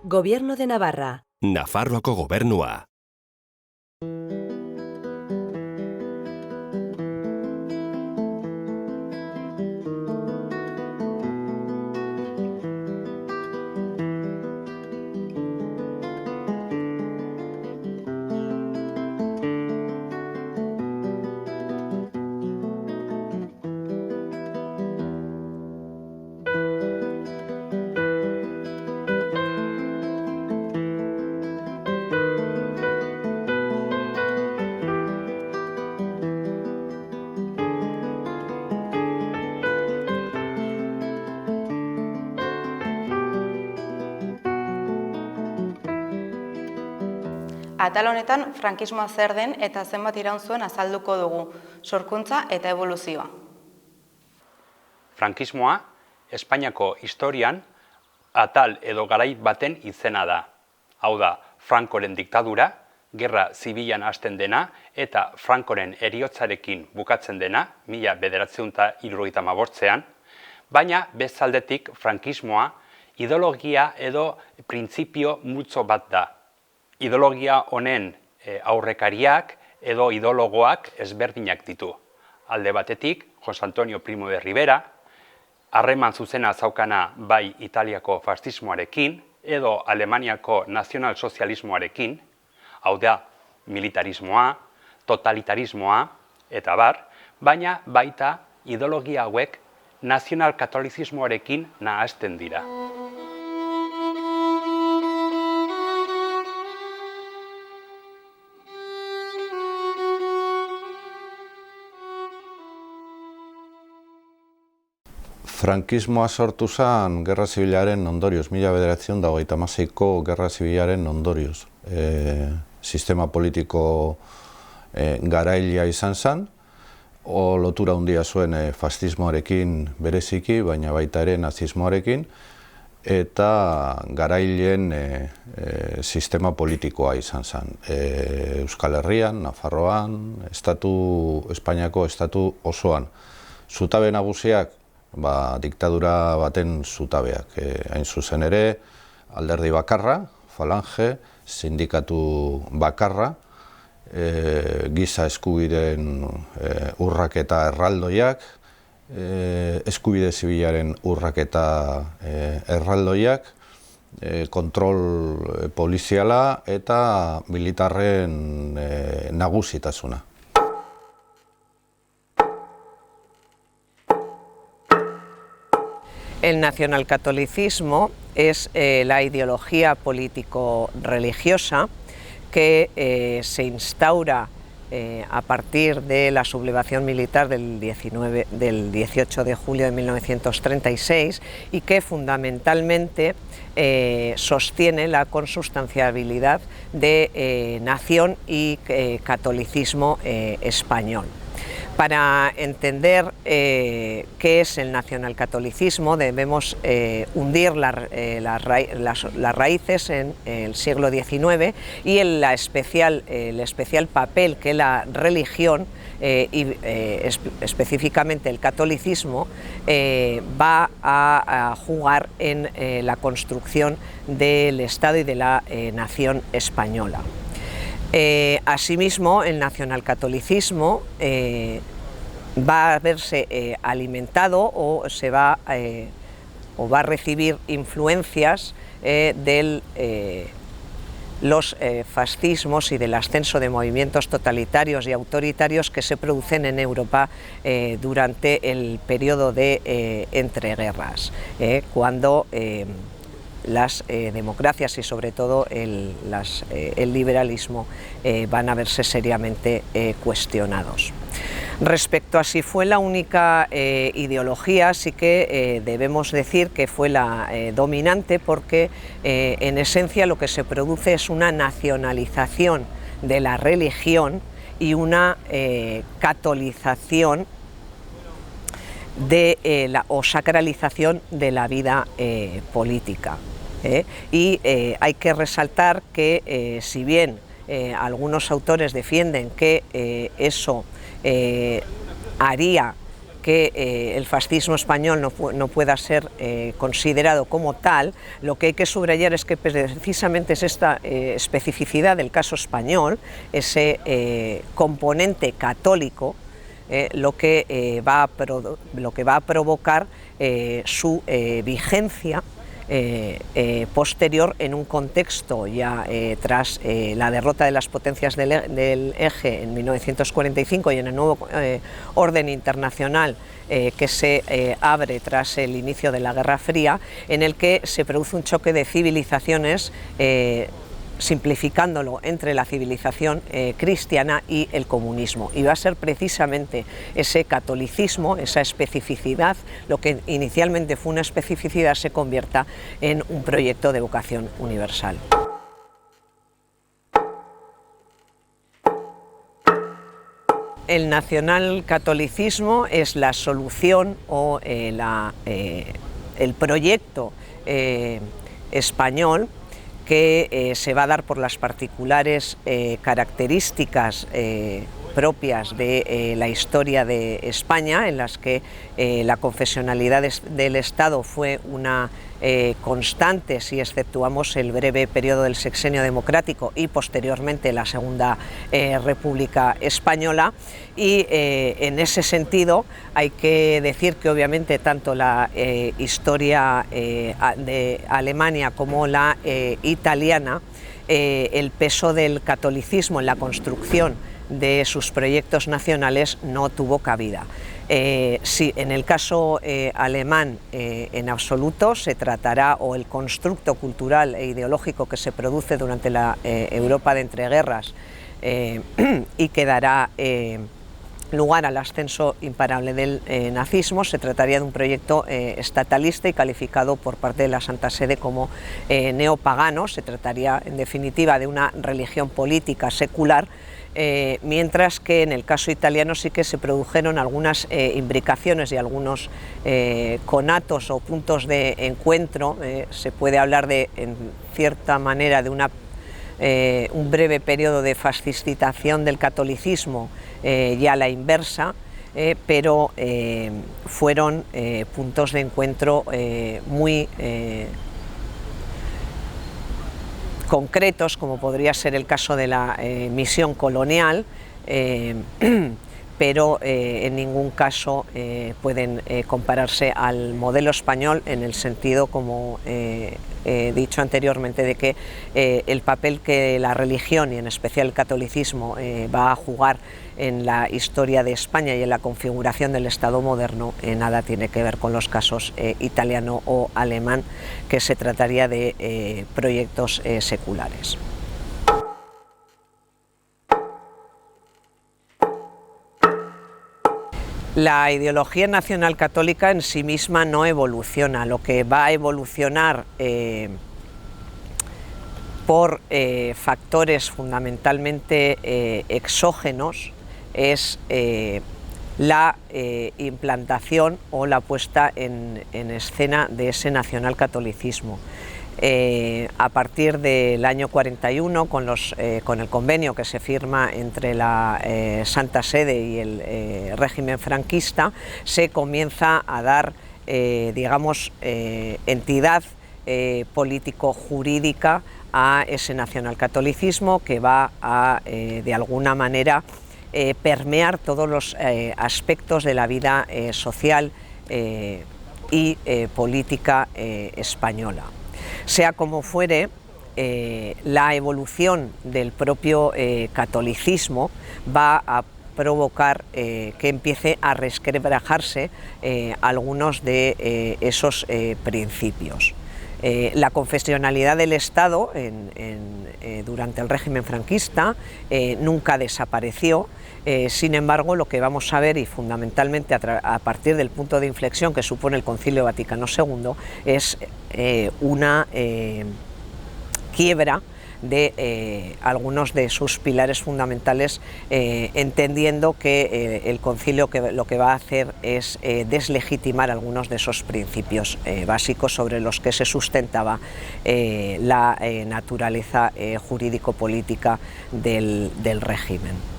Gobierno de Navarra. Nafarroako gobernua. Atal honetan, frankismoa zer den eta zenbat iraun zuen azalduko dugu, sorkuntza eta eboluzioa. Frankismoa, Espainiako historian, atal edo garai baten izena da. Hau da, Frankoren diktadura, gerra zibilan hasten dena eta Frankoren heriotzarekin bukatzen dena, 1975, baina bestaldetik frankismoa ideologia edo printzipio multzo bat da. Ideologia honen aurrekariak edo ideologoak ezberdinak ditu. Alde batetik, Jose Antonio Primo de Rivera, harreman zuzena zaukana bai Italiako fascismoarekin edo Alemaniako nazionalsozialismoarekin, hau da, militarismoa, totalitarismoa eta bar, baina baita ideologia hauek nazionalkatolizismoarekin nahasten dira. Frankismoa sortu zen Gerra Zibilaren ondorioz, 1956ko Gerra Zibilaren ondorioz. Sistema politiko garailea izan zen, lotura handia zuen fascismoarekin bereziki, baina baita ere nazismoarekin, eta garaileen sistema politikoa izan zen. Euskal Herrian, Nafarroan, Espainiako estatu osoan. Zutabe nagusiak, diktadura baten zutabeak. Hain zuzen ere, alderdi bakarra, falange, sindikatu bakarra, giza eskubideen urraketa erraldoiak, eskubide zibilaren urraketa erraldoiak, kontrol poliziala eta militarren nagusitasuna. El nacionalcatolicismo es la ideología político-religiosa que se instaura a partir de la sublevación militar del 18 de julio de 1936 y que fundamentalmente sostiene la consustanciabilidad de nación y catolicismo español. Para entender qué es el nacionalcatolicismo debemos hundir las raíces en el siglo XIX y en el especial papel que la religión y específicamente el catolicismo va a jugar en la construcción del Estado y de la nación española. Asimismo, el nacionalcatolicismo va a verse alimentado o va a recibir influencias de los fascismos y del ascenso de movimientos totalitarios y autoritarios que se producen en Europa durante el periodo de entreguerras, cuando las democracias y sobre todo el liberalismo van a verse seriamente cuestionados. Respecto a si fue la única ideología, sí que debemos decir que fue la dominante porque en esencia lo que se produce es una nacionalización de la religión y una catolización o sacralización de la vida política. Y hay que resaltar que si bien algunos autores defienden que eso haría que el fascismo español no pueda ser considerado como tal, lo que hay que subrayar es que precisamente es esta especificidad del caso español, ese componente católico, lo que va a provocar su vigencia posterior en un contexto ya tras la derrota de las potencias del eje en 1945 y en el nuevo orden internacional que se abre tras el inicio de la Guerra Fría, en el que se produce un choque de civilizaciones, simplificándolo, entre la civilización cristiana y el comunismo, y va a ser precisamente ese catolicismo, esa especificidad, lo que inicialmente fue una especificidad se convierta en un proyecto de vocación universal. El nacionalcatolicismo es la solución o el proyecto español que se va a dar por las particulares características propias de la historia de España, en las que la confesionalidad del Estado fue una constante, si exceptuamos el breve periodo del sexenio democrático y posteriormente la Segunda República Española, y en ese sentido hay que decir que obviamente tanto la historia de Alemania como la italiana, el peso del catolicismo en la construcción de sus proyectos nacionales no tuvo cabida. Sí, en el caso alemán en absoluto se tratará, o el constructo cultural e ideológico que se produce durante la Europa de entreguerras y que dará lugar al ascenso imparable del nazismo, se trataría de un proyecto estatalista y calificado por parte de la Santa Sede como neopagano. Se trataría en definitiva de una religión política secular, mientras que en el caso italiano sí que se produjeron algunas imbricaciones y algunos conatos o puntos de encuentro. Se puede hablar de, en cierta manera, de un breve periodo de fascistización del catolicismo, ya a la inversa, pero fueron puntos de encuentro muy concretos, como podría ser el caso de la misión colonial, pero en ningún caso pueden compararse al modelo español, en el sentido, como he dicho anteriormente, de que el papel que la religión y en especial el catolicismo va a jugar en la historia de España y en la configuración del Estado moderno nada tiene que ver con los casos italiano o alemán, que se trataría de proyectos seculares. La ideología nacional católica en sí misma no evoluciona. Lo que va a evolucionar por factores fundamentalmente exógenos es la implantación o la puesta en escena de ese nacionalcatolicismo. A partir del año 41, con el convenio que se firma entre la Santa Sede y el régimen franquista, se comienza a dar, digamos, entidad político-jurídica a ese nacionalcatolicismo, que va a, de alguna manera, permear todos los aspectos de la vida social y política española. Sea como fuere, la evolución del propio catolicismo va a provocar que empiece a resquebrajarse algunos de esos principios. La confesionalidad del Estado durante el régimen franquista nunca desapareció. Sin embargo, lo que vamos a ver, y fundamentalmente a partir del punto de inflexión que supone el Concilio Vaticano II, es una quiebra de algunos de sus pilares fundamentales, entendiendo que el concilio lo que va a hacer es deslegitimar algunos de esos principios básicos sobre los que se sustentaba la naturaleza jurídico-política del régimen.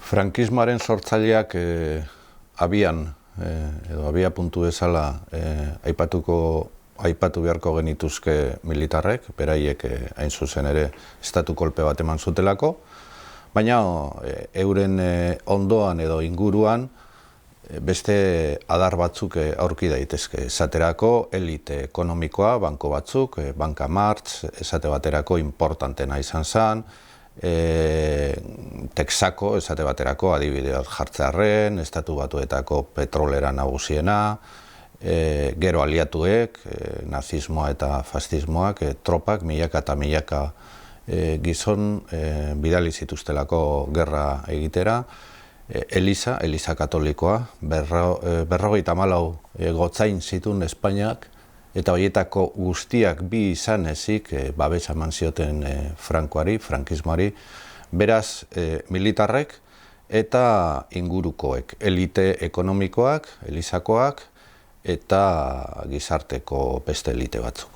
Frankismoaren sortzaileak abia puntu bezala aipatu beharko genituzke militarrek, beraiek hain zuzen ere estatu kolpe bat eman zutelako, baina euren ondoan edo inguruan beste adar batzuk aurki daitezke. Esaterako elite ekonomikoa, banko batzuk, Banka Marx, esate baterako importantena izan zen, Texaco, esate baterako adibide bat jartzearren, Estatu Batuetako petrolera nagusiena, gero aliatuek, nazismoa eta fascismoak, tropak, milaka eta milaka gizon bidali zituztelako gerra egitera, Eliza Katolikoa, 54 gotzain zituen Espainiak, eta horietako guztiak bi izan ezik babesa eman zioten Frankoari, frankismoari, beraz militarrek eta ingurukoek, elite ekonomikoak, elizakoak, eta gizarteko beste elite batzuk.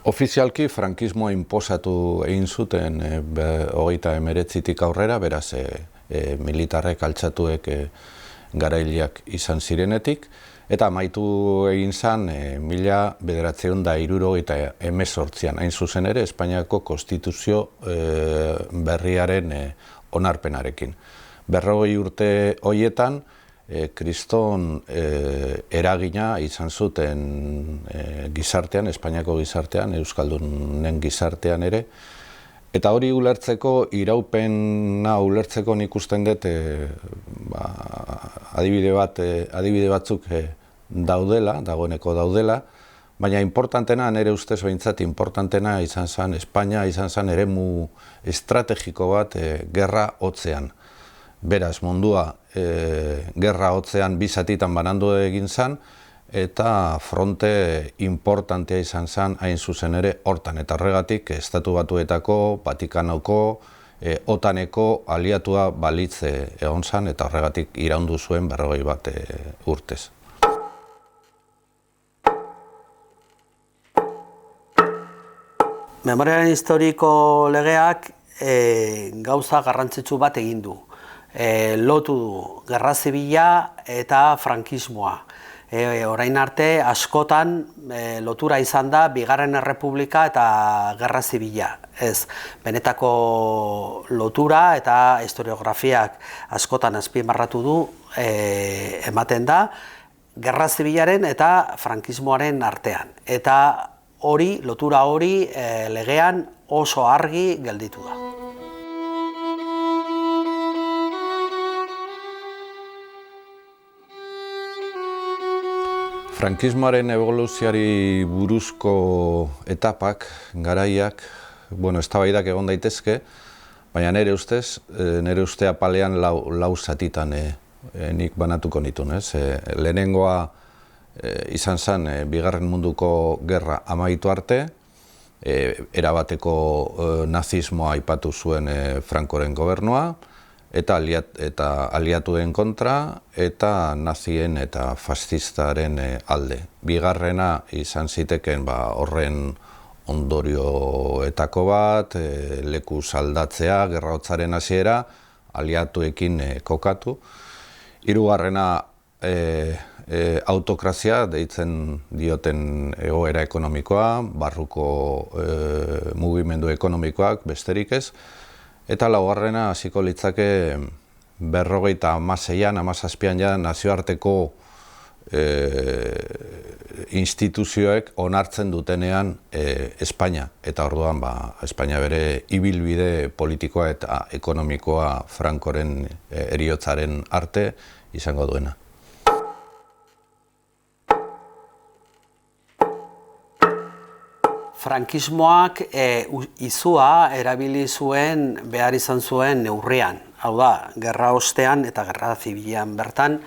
Ofizialki frankismoa inposatu egin zuten 1939tik aurrera, beraz militarrek altxatuek garaileak izan zirenetik, eta amaitu egin zen 1978an, hain zuzen ere, Espainiako konstituzio berriaren onarpenarekin. 40 urte horietan, kriston eragina izan zuten gizartean, Espainiako gizartean, Euskaldunen gizartean ere, eta hori ulertzeko, iraupena ulertzeko nik usten dut adibide batzuk dagoeneko daudela, baina importantena, nire ustez behintzat importantena izan zen, Espainia izan zen eremu estrategiko bat gerra hotzean. Beraz, mundua gerra hotzean bi zatitan banandu egin zen, eta fronte importantea izan zen hain zuzen ere hortan. Eta horregatik, Estatu Batuetako, Vatikanoko, OTANeko aliatua balitze egon zen, eta horregatik iraundu zuen 41 urtez. Memoriaren historiko legeak gauza garrantzitsu bat egin du. Lotu du gerra zibila eta frankismoa. Orain arte askotan lotura izan da Bigarren Errepublika eta gerra zibila. Ez, benetako lotura eta historiografiak askotan azpimarratu du ematen da gerra zibilaren eta frankismoaren artean. Eta hori, lotura hori legean oso argi gelditu da. Frankismoaren eboluzioari buruzko etapak, garaiak, eztabaidak egon daitezke, baina nire uste apalean lau zatitan nik banatuko nituen. Lehenengoa izan zen Bigarren Munduko Gerra amaitu arte, erabateko nazismoa aipatu zuen Frankoren gobernua, eta aliatuen kontra, eta nazien eta fascistaren alde. Bigarrena izan ziteken horren ondorioetako bat, leku aldatzea, gerra hotzaren hasiera, aliatuekin kokatu. Hirugarrena autokrazia deitzen dioten egoera ekonomikoa, barruko mugimendu ekonomikoak besterik ez, eta laugarrena hasiko litzake 56an, 57an nazioarteko instituzioek onartzen dutenean Espainia. Eta orduan Espainia bere ibilbide politikoa eta ekonomikoa Frankoren heriotzaren arte izango duena. Frankismoak izua erabili zuen behar izan zuen neurrian. Hau da, gerra ostean eta gerra zibilean bertan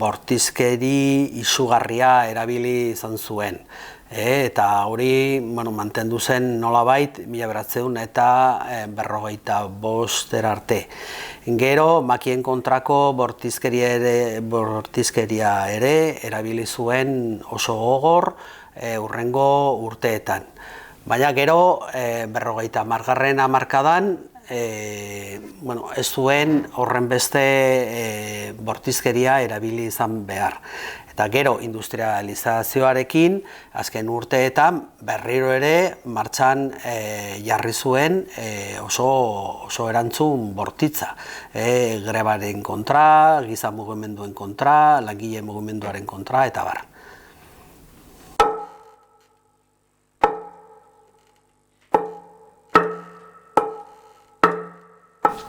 bortizkeri izugarria erabili izan zuen. Eta hori mantendu zen nolabait 1900 eta 1945 arte. Gero, makien kontrako bortizkeria ere erabili zuen oso gogor hurrengo urteetan. Baina gero, 50. hamarkadan, ez zuen horren beste bortizkeria erabili izan behar. Eta gero, industrializazioarekin, azken urteetan, berriro ere, martxan jarri zuen oso erantzun bortitza. Grebaren kontra, giza mugimenduen kontra, langile mugimenduaren kontra, eta bar.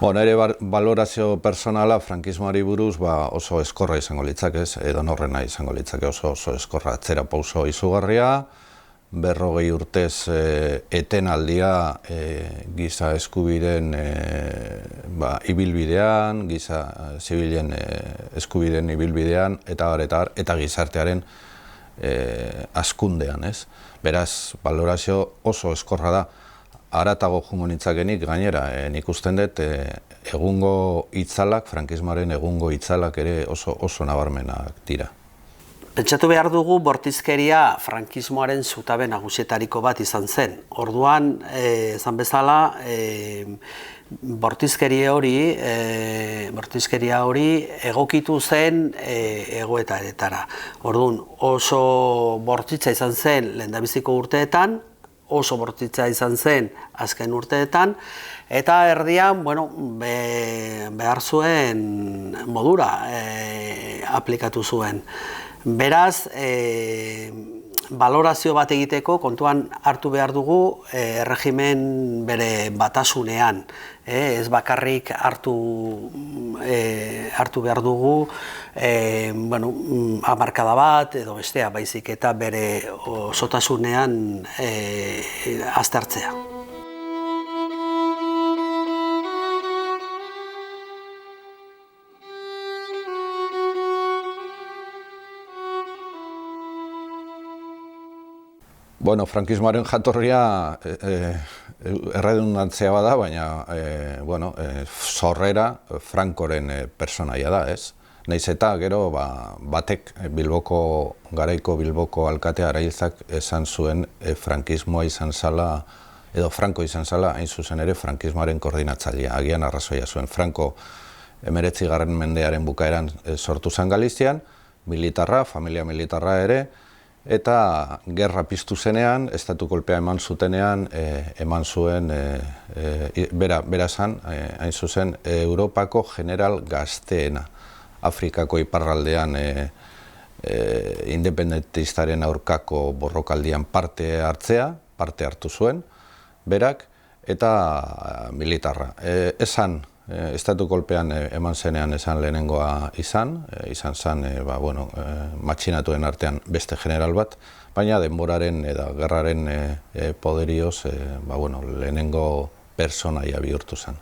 Nire balorazio personala frankismoari buruz oso eskorra izango litzake, edonorrena izango litzake oso eskorra, atzera pauso izugarria, 40 urtez etenaldia giza eskubideen ibilbidean, giza zibilen eskubideen ibilbidean, eta gizartearen askundean. Beraz, balorazio oso eskorra da. Haratago jungo nitzakenik gainera, nik usten dut egungo itzalak, frankismoaren egungo itzalak ere oso nabarmenak dira. Pentsatu behar dugu bortizkeria frankismoaren zutabe nagusietariko bat izan zen. Orduan, esan bezala, bortizkeria hori egokitu zen egoetaretara. Orduan, oso bortitza izan zen lehendabiziko urteetan, oso bortitza izan zen azken urteetan, eta erdian behar zuen modura aplikatu zuen. Beraz, balorazio bat egiteko kontuan hartu behar dugu erregimen bere batasunean. Ez bakarrik hartu behar dugu hamarkada bat edo bestea, baizik eta bere osotasunean aztertzea. Frankismoaren jatorria erredundantzia bada, baina sorrera Frankoren personaia da, ez? Nahiz eta gero batek garaiko Bilboko alkatea Arailzak esan zuen frankismoa izan zala, edo Franko izan zala, hain zuzen ere frankismoaren koordinatzailea. Agian arrazoia zuen. Franko 19. mendearen bukaeran sortu zen Galizian, militarra, familia militarra ere, eta gerra piztu zenean, estatu kolpea eman zutenean, eman zuen, bera zan, hain zuzen, Europako general gazteena. Afrikako iparraldean independentistaren aurkako borrokaldian parte hartu zuen, berak, eta militarra. Estatu kolpean eman zenean esan lehenengoa izan zen matxinatuen artean beste general bat, baina denboraren eta gerraren poderioz lehenengo personaia bihurtu zen.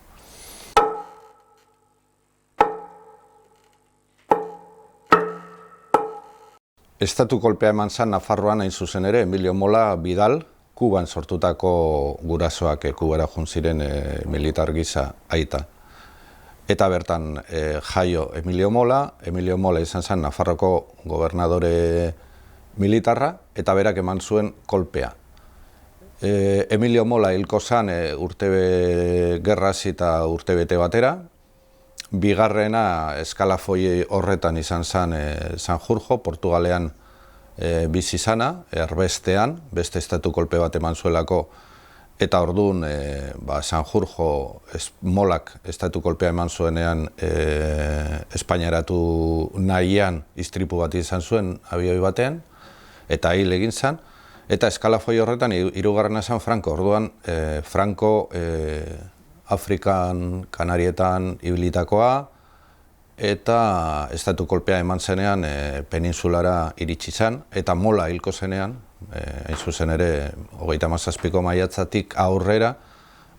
Estatu kolpea eman zen Nafarroan hain zuzen ere, Emilio Mola Vidal, Kuban sortutako gurasoak Kubara joan ziren militar gisa aita. Eta bertan jaio Emilio Mola izan zen Nafarroko gobernadore militarra, eta berak eman zuen kolpea. Emilio Mola hilko zen gerra hasi eta urtebete batera, bigarrena eskalafoi horretan izan zen Sanjurjo, Portugalean bizi zana, erbestean, beste estatu kolpe bat eman zuelako, eta orduan Sanjurjo Molak estatu kolpea eman zuenean Espainiaratu nahian istripu bat izan zuen abioi batean, eta hil egin zen, eta eskalafoi horretan hirugarrena zen Franco. Orduan Franco Afrikan, Kanarietan ibilitakoa, eta estatu kolpea eman zenean peninsulara iritsi zen, eta Mola hilko zenean, hain zuzen ere 37ko maiatzatik aurrera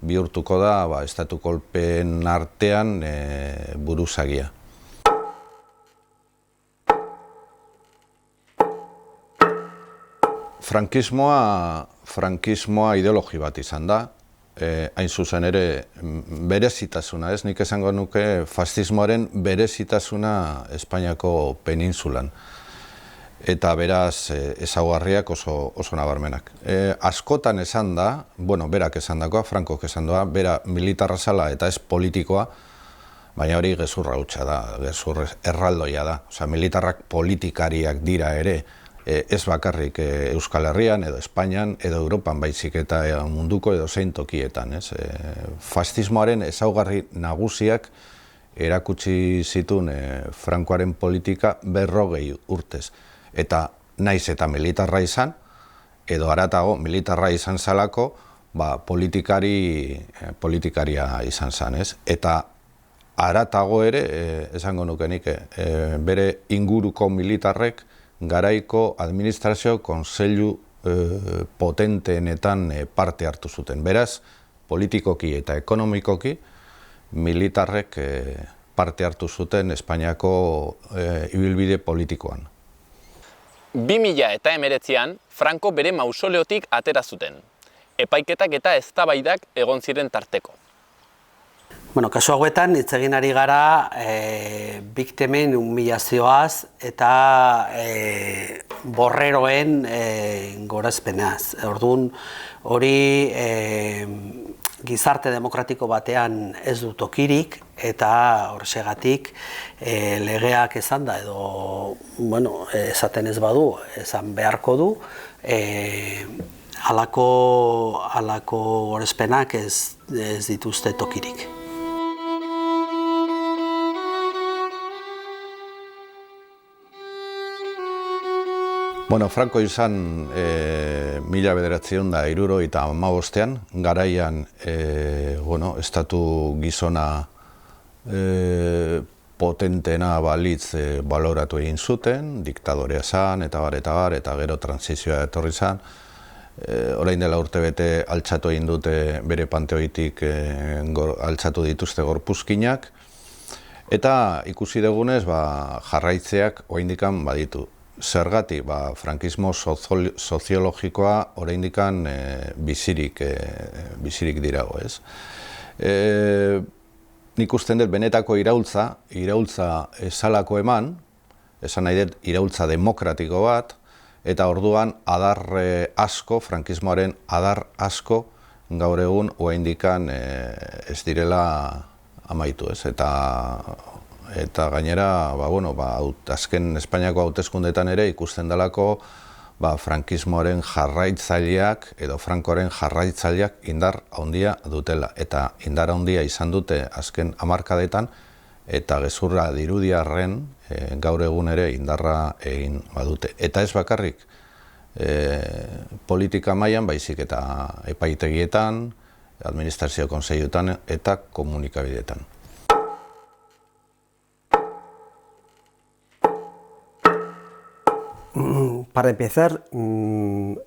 bihurtuko da estatu kolpeen artean buruzagia. Frankismoa ideologi bat izan da, hain zuzen ere berezitasuna, nik esango nuke fascismoaren berezitasuna Espainiako peninsulan. eta beraz ezaugarriak oso nabarmenak. Askotan esan da, berak esan dakoa, Frankok esan doa, bera militarra zala eta ez politikoa, baina hori gezurra hutsa da, gezur erraldoia da. Osea, militarrak politikariak dira ere, ez bakarrik Euskal Herrian, edo Espainian, edo Europan baizik eta munduko edo zein tokietan. Fascismoaren ezaugarri nagusiak erakutsi zituen Frankoaren politika 40 urtez. Eta naiz eta militarra izan, edo haratago militarra izan zalako, politikaria izan zan, ez? Eta haratago ere, esango nukenik, bere inguruko militarrek garaiko administrazio kontseilu potenteenetan parte hartu zuten. Beraz, politikoki eta ekonomikoki, militarrek parte hartu zuten Espainiako ibilbide politikoan. 2019an Franco bere mausoleotik atera zuten. Epaiketak eta eztabaidak egon ziren tarteko. Kasu hauetan, hitz egin ari gara biktimen humilazioaz eta borreroen gorazpenaz. Orduan, hori gizarte demokratiko batean ez du tokirik eta horregatik legeak esan da edo esaten ez badu, esan beharko du, halako gorazpenak ez dituzte tokirik. Franco izan 1975an, garaian estatu gizona potentena balitz baloratu egin zuten, diktadorea zan, eta bar, eta gero transizioa etorri zan. Orain dela urtebete altxatu egin dute bere panteoitik altxatu dituzte gorpuzkinak, eta ikusi dugunez jarraitzeak oraindikan baditu. Zergatik, frankismo soziologikoa oraindikan bizirik dirago, ez? Nik usten dut benetako iraultza esalako eman, esan nahi dut iraultza demokratiko bat, eta orduan adar asko, frankismoaren adar asko, gaur egun oraindikan ez direla amaitu, ez? Eta gainera, azken Espainiako hauteskundeetan ere ikusten delako frankismoaren jarraitzaileak edo Frankoren jarraitzaileak indar handia dutela. Eta indar handia izan dute azken hamarkadetan eta gezurra dirudiarren gaur egun ere indarra egin badute. Eta ez bakarrik politika mailan baizik eta epaitegietan, administrazio kontseiluetan eta komunikabideetan. Para empezar, un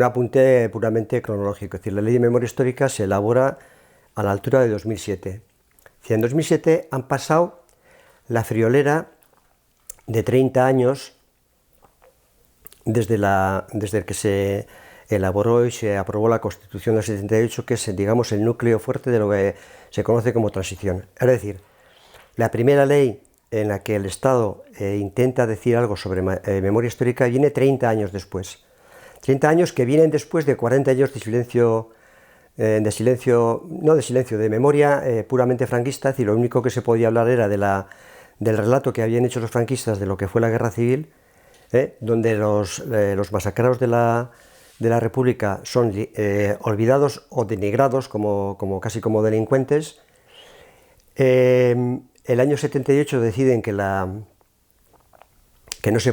apunte puramente cronológico. Es decir, la Ley de Memoria Histórica se elabora a la altura de 2007. En 2007 han pasado la friolera de 30 años desde que se elaboró y se aprobó la Constitución del 78, que es, digamos, el núcleo fuerte de lo que se conoce como transición. Es decir, la primera ley en la que el Estado intenta decir algo sobre memoria histórica viene 30 años después. 30 años que vienen después de 40 años de silencio, de memoria puramente franquista. Es decir, lo único que se podía hablar era del relato que habían hecho los franquistas de lo que fue la guerra civil, donde los masacrados de la República son olvidados o denigrados casi como delincuentes. El año 78 deciden que no se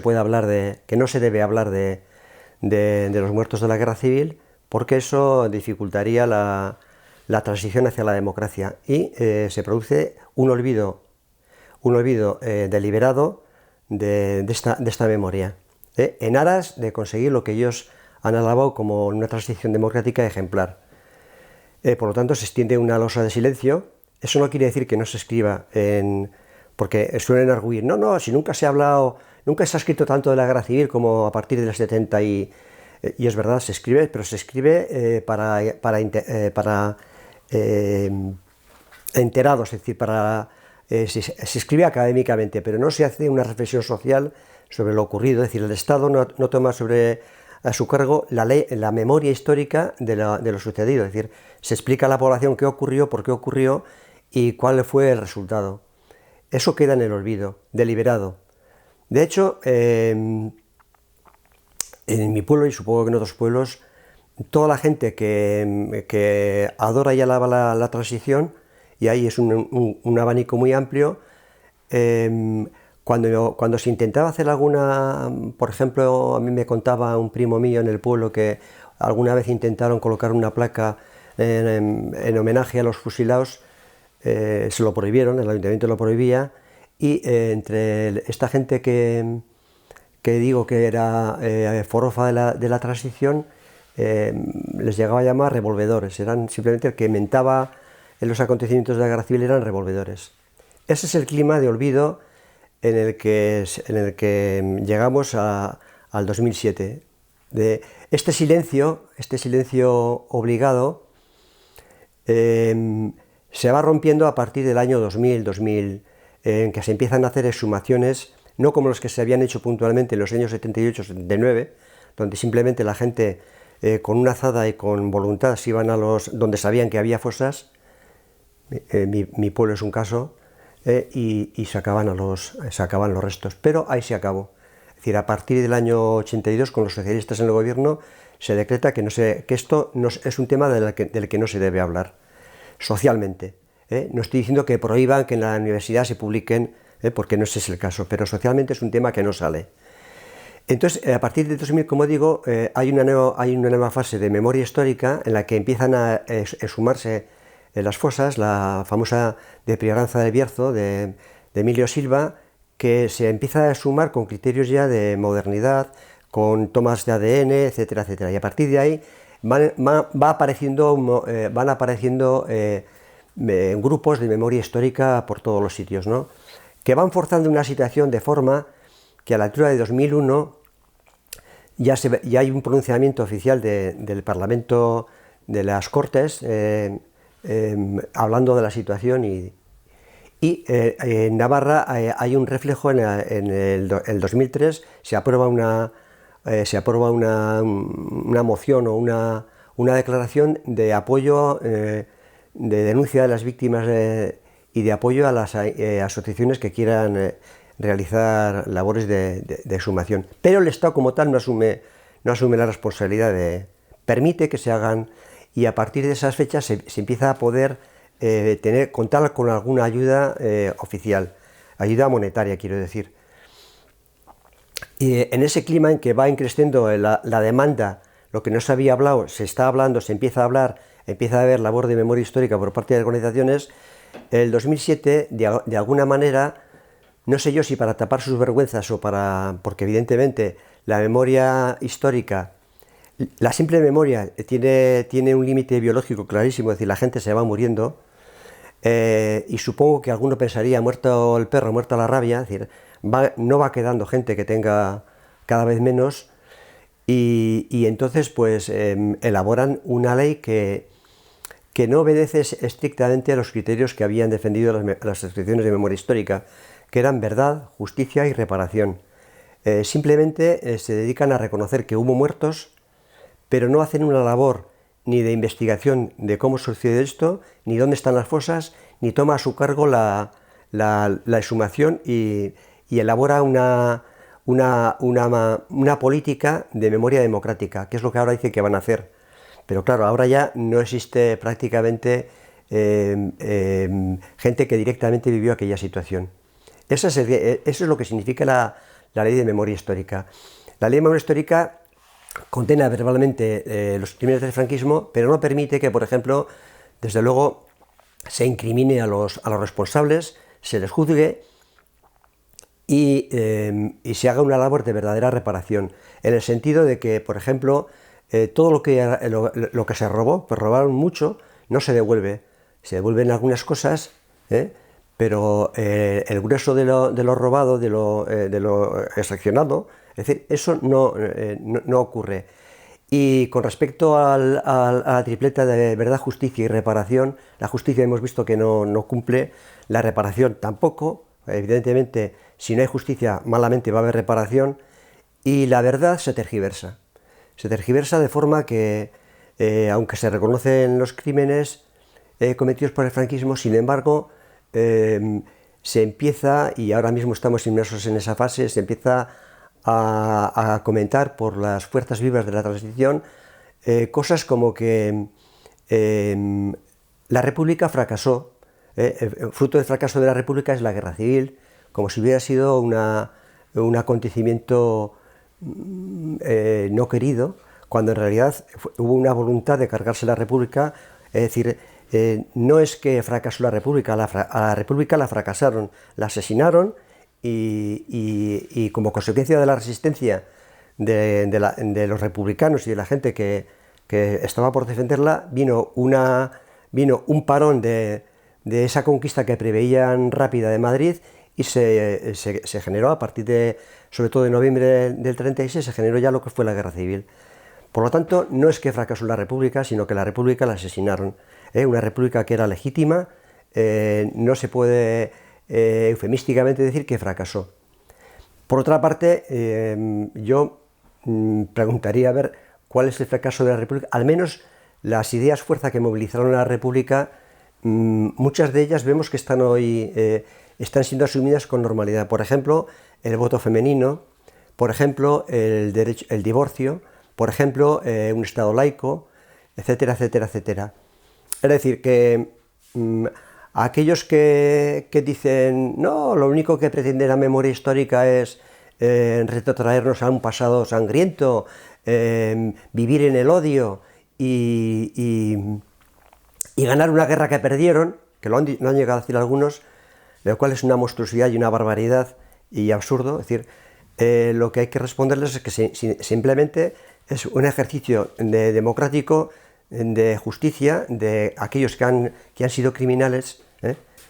debe hablar de los muertos de la guerra civil, porque eso dificultaría la transición hacia la democracia, y se produce un olvido deliberado de esta memoria, en aras de conseguir lo que ellos han alabado como una transición democrática ejemplar. Por lo tanto, se extiende una losa de silencio. Eso no quiere decir que no se escriba, porque suelen arguir, si nunca se ha escrito tanto de la guerra civil como a partir del 70, y es verdad, se escribe, pero se escribe para enterados, es decir, para se escribe académicamente, pero no se hace una reflexión social sobre lo ocurrido. Es decir, el Estado no toma a su cargo la memoria histórica de lo sucedido. Es decir, se explica a la población qué ocurrió, por qué ocurrió y cuál fue el resultado. Eso queda en el olvido, deliberado. De hecho, en mi pueblo, y supongo que en otros pueblos, toda la gente que adora y alaba la transición, y ahí es un abanico muy amplio, cuando se intentaba hacer alguna, por ejemplo, a mí me contaba un primo mío en el pueblo que alguna vez intentaron colocar una placa en homenaje a los fusilados, se lo prohibieron, el ayuntamiento lo prohibía, y entre esta gente que digo que era forofa de la transición, les llegaba a llamar revolvedores. Eran simplemente el que mentaba en los acontecimientos de la guerra civil, eran revolvedores. Ese es el clima de olvido en el que llegamos al 2007. De este silencio obligado se va rompiendo a partir del año 2000, en que se empiezan a hacer exhumaciones, no como los que se habían hecho puntualmente en los años 78-79, donde simplemente la gente con una azada y con voluntad se iban a donde sabían que había fosas. Mi pueblo es un caso, y sacaban los restos, pero ahí se acabó. Es decir, a partir del año 82, con los socialistas en el gobierno, se decreta que esto es un tema del que no se debe hablar socialmente. No estoy diciendo que prohíban que en la universidad se publiquen, porque no ese es el caso, pero socialmente es un tema que no sale. Entonces, a partir de 2000, como digo, hay una nueva fase de memoria histórica en la que empiezan a exhumarse las fosas, la famosa de Priaranza del Bierzo, de Emilio Silva, que se empieza a exhumar con criterios ya de modernidad, con tomas de ADN, etcétera, etcétera. Y a partir de ahí van apareciendo grupos de memoria histórica por todos los sitios, ¿no? Que van forzando una situación de forma que a la altura de 2001 ya hay un pronunciamiento oficial del Parlamento, de las Cortes, hablando de la situación, y en Navarra hay un reflejo en el 2003, se aprueba una moción o una declaración de apoyo, de denuncia de las víctimas y de apoyo a las asociaciones que quieran realizar labores de exhumación. Pero el Estado como tal no asume la responsabilidad permite que se hagan, y a partir de esas fechas se empieza a poder contar con alguna ayuda oficial, ayuda monetaria, quiero decir. Y en ese clima en que va creciendo la demanda, lo que no se había hablado, se está hablando, se empieza a hablar, empieza a haber labor de memoria histórica por parte de organizaciones. El 2007, de alguna manera, no sé yo si para tapar sus vergüenzas o porque evidentemente la memoria histórica, la simple memoria tiene un límite biológico clarísimo, es decir, la gente se va muriendo, y supongo que alguno pensaría, muerto el perro, muerta la rabia, es decir, no va quedando gente que tenga cada vez menos, y entonces pues elaboran una ley que no obedece estrictamente a los criterios que habían defendido las asociaciones de memoria histórica, que eran verdad, justicia y reparación. Simplemente se dedican a reconocer que hubo muertos, pero no hacen una labor ni de investigación de cómo sucede esto, ni dónde están las fosas, ni toma a su cargo la exhumación y elabora una política de memoria democrática, que es lo que ahora dice que van a hacer. Pero claro, ahora ya no existe prácticamente gente que directamente vivió aquella situación. Eso es lo que significa la ley de memoria histórica. La ley de memoria histórica condena verbalmente los crímenes del franquismo, pero no permite que, por ejemplo, desde luego, se incrimine a los responsables, se les juzgue y se haga una labor de verdadera reparación, en el sentido de que, por ejemplo, todo lo que se robó, pues robaron mucho, no se devuelve. Se devuelven algunas cosas, pero el grueso de lo robado, de lo extraccionado, es decir, eso no ocurre. Y con respecto a la tripleta de verdad, justicia y reparación, la justicia hemos visto que no cumple, la reparación tampoco, evidentemente si no hay justicia malamente va a haber reparación, y la verdad se tergiversa de forma que, aunque se reconocen los crímenes cometidos por el franquismo, sin embargo, se empieza, y ahora mismo estamos inmersos en esa fase, se empieza a comentar por las fuerzas vivas de la transición cosas como que la República fracasó, el fruto del fracaso de la República es la guerra civil, como si hubiera sido un acontecimiento no querido, cuando en realidad hubo una voluntad de cargarse la República. Es decir, no es que fracasó la República, a la República la fracasaron, la asesinaron, y como consecuencia de la resistencia de los republicanos y de la gente que estaba por defenderla, vino un parón de esa conquista que preveían rápida de Madrid, y se generó a partir de, sobre todo de noviembre del 36, se generó ya lo que fue la guerra civil. Por lo tanto, no es que fracasó la República, sino que la República la asesinaron. Una República que era legítima, no se puede eufemísticamente decir que fracasó. Por otra parte, yo preguntaría a ver cuál es el fracaso de la República. Al menos las ideas fuerza que movilizaron a la República, muchas de ellas vemos que están hoy están siendo asumidas con normalidad. Por ejemplo, el voto femenino, por ejemplo, el divorcio, por ejemplo, un Estado laico, etcétera, etcétera, etcétera. Es decir, que aquellos que dicen, no, lo único que pretende la memoria histórica es retrotraernos a un pasado sangriento, vivir en el odio y ganar una guerra que perdieron, que lo han llegado a decir algunos, lo cual es una monstruosidad y una barbaridad y absurdo. Es decir, lo que hay que responderles es que simplemente es un ejercicio democrático, de justicia, de aquellos que han sido criminales,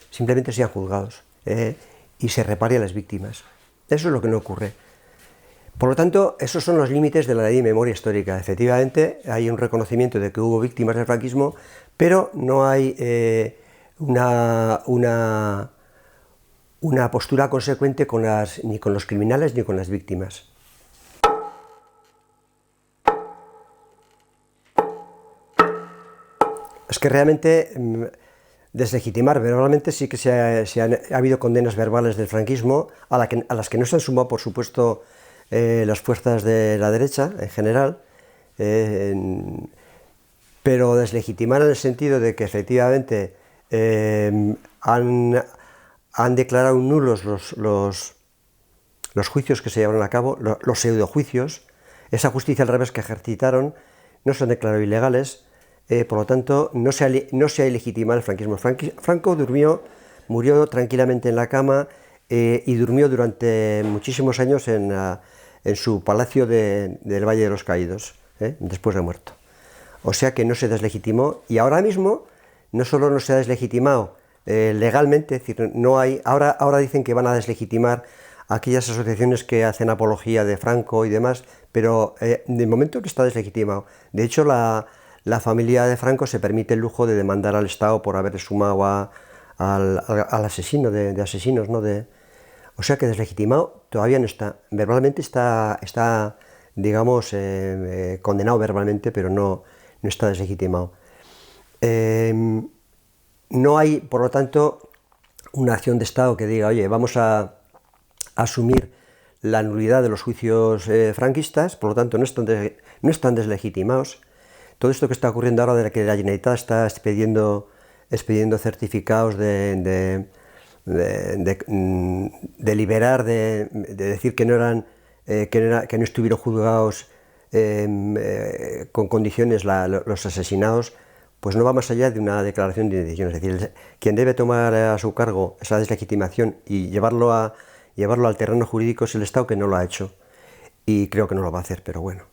simplemente sean juzgados y se repare a las víctimas. Eso es lo que no ocurre. Por lo tanto, esos son los límites de la ley de memoria histórica. Efectivamente, hay un reconocimiento de que hubo víctimas del franquismo, pero no hay una postura consecuente ni con los criminales ni con las víctimas. Es que realmente deslegitimar verbalmente sí que ha habido condenas verbales del franquismo, a las que no se han sumado, por supuesto, las fuerzas de la derecha en general, pero deslegitimar en el sentido de que efectivamente han declarado nulos los juicios que se llevaron a cabo, los pseudojuicios, esa justicia al revés que ejercitaron, no se han declarado ilegales. Por lo tanto, no se ha ilegitimado el franquismo. Franco murió tranquilamente en la cama y durmió durante muchísimos años en su palacio del Valle de los Caídos, después de muerto. O sea que no se deslegitimó, y ahora mismo no solo no se ha deslegitimado legalmente, es decir, no hay, ahora dicen que van a deslegitimar aquellas asociaciones que hacen apología de Franco y demás, pero de momento no está deslegitimado. De hecho, la familia de Franco se permite el lujo de demandar al Estado por haber sumado al asesino de asesinos, ¿no? O sea que deslegitimado todavía no está. Verbalmente está digamos, condenado verbalmente, pero no está deslegitimado. No hay, por lo tanto, una acción de Estado que diga, oye, vamos a asumir la nulidad de los juicios franquistas, por lo tanto no están deslegitimados. Todo esto que está ocurriendo ahora, de que la Generalitat está expediendo certificados de liberar, de decir que no estuvieron juzgados con condiciones los asesinados, pues no va más allá de una declaración de intención. Es decir, quien debe tomar a su cargo esa deslegitimación y llevarlo al terreno jurídico es el Estado, que no lo ha hecho, y creo que no lo va a hacer, pero bueno.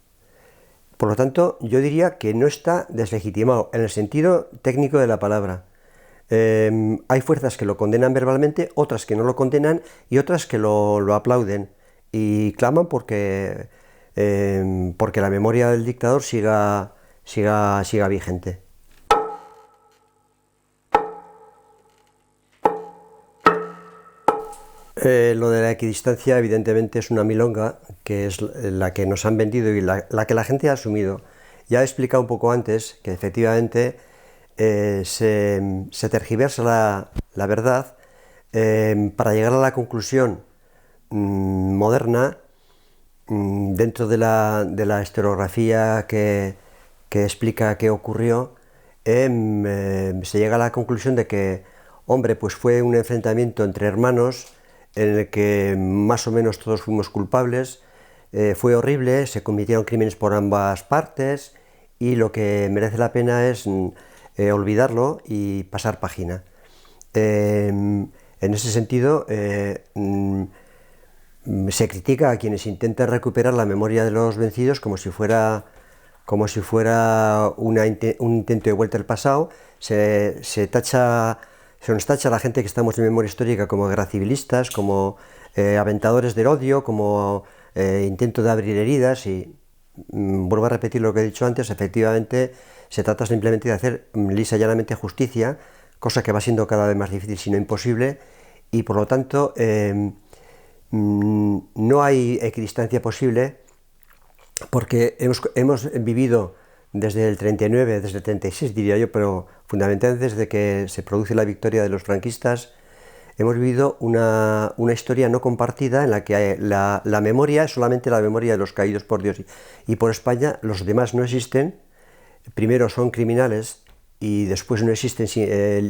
Por lo tanto, yo diría que no está deslegitimado en el sentido técnico de la palabra. Hay fuerzas que lo condenan verbalmente, otras que no lo condenan y otras que lo aplauden y claman porque porque la memoria del dictador siga vigente. Lo de la equidistancia evidentemente es una milonga, que es la que nos han vendido y la que la gente ha asumido. Ya he explicado un poco antes que efectivamente se tergiversa la verdad para llegar a la conclusión moderna dentro de la historiografía que explica qué ocurrió. Se llega a la conclusión de que, hombre, pues fue un enfrentamiento entre hermanos en el que más o menos todos fuimos culpables, fue horrible, se cometieron crímenes por ambas partes y lo que merece la pena es olvidarlo y pasar página. En ese sentido, se critica a quienes intentan recuperar la memoria de los vencidos como si fuera un intento de vuelta al pasado. Se nos tacha a la gente que estamos en memoria histórica como guerra civilistas, como aventadores del odio, como intento de abrir heridas y vuelvo a repetir lo que he dicho antes, efectivamente se trata simplemente de hacer lisa y llanamente justicia, cosa que va siendo cada vez más difícil si no imposible, y por lo tanto no hay equidistancia posible porque hemos vivido desde el 39, desde el 36 diría yo, pero fundamentalmente desde que se produce la victoria de los franquistas, hemos vivido una historia no compartida en la que la memoria es solamente la memoria de los caídos por Dios y por España, los demás no existen, primero son criminales y después no existen,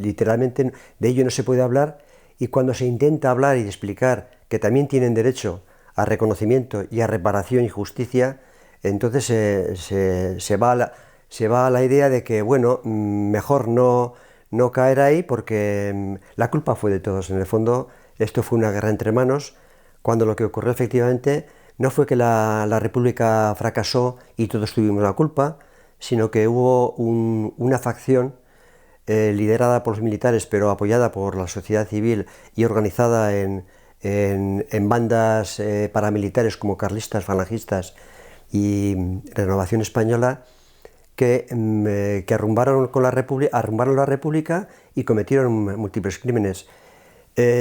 literalmente de ello no se puede hablar, y cuando se intenta hablar y explicar que también tienen derecho a reconocimiento y a reparación y justicia, entonces se va a la idea de que, bueno, mejor no caer ahí porque la culpa fue de todos. En el fondo, esto fue una guerra entre hermanos, cuando lo que ocurrió efectivamente no fue que la República fracasó y todos tuvimos la culpa, sino que hubo una facción liderada por los militares, pero apoyada por la sociedad civil y organizada en bandas paramilitares como carlistas, falangistas y Renovación Española, que arrumbaron la República y cometieron múltiples crímenes.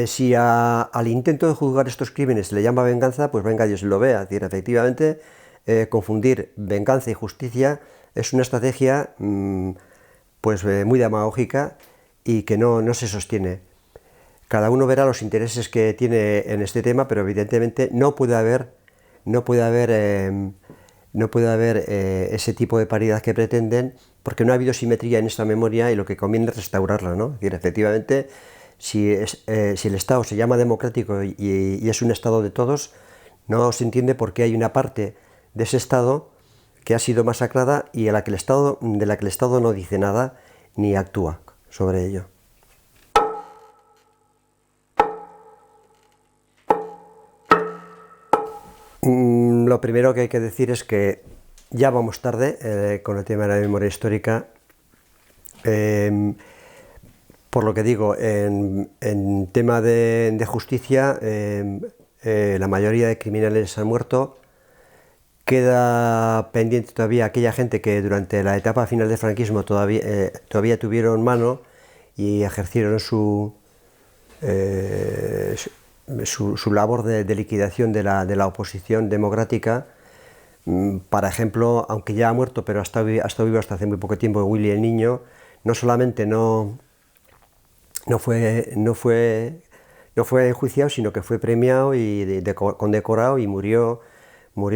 Si al intento de juzgar estos crímenes se le llama venganza, pues venga Dios lo vea. Es decir, efectivamente, confundir venganza y justicia es una estrategia muy demagógica y que no se sostiene. Cada uno verá los intereses que tiene en este tema, pero evidentemente no puede haber ese tipo de paridad que pretenden, porque no ha habido simetría en esta memoria y lo que conviene es restaurarla, ¿no? Es decir, efectivamente, si el Estado se llama democrático y es un Estado de todos, no se entiende por qué hay una parte de ese Estado que ha sido masacrada y de la que el Estado no dice nada ni actúa sobre ello. Lo primero que hay que decir es que ya vamos tarde con el tema de la memoria histórica. Por lo que digo, en tema de justicia, la mayoría de criminales han muerto. Queda pendiente todavía aquella gente que durante la etapa final del franquismo todavía tuvieron mano y ejercieron su labor de liquidación de la oposición democrática. Por ejemplo, aunque ya ha muerto, pero ha estado vivo hasta hace muy poco tiempo, Willy el Niño, no solamente no fue enjuiciado, sino que fue premiado y condecorado y murió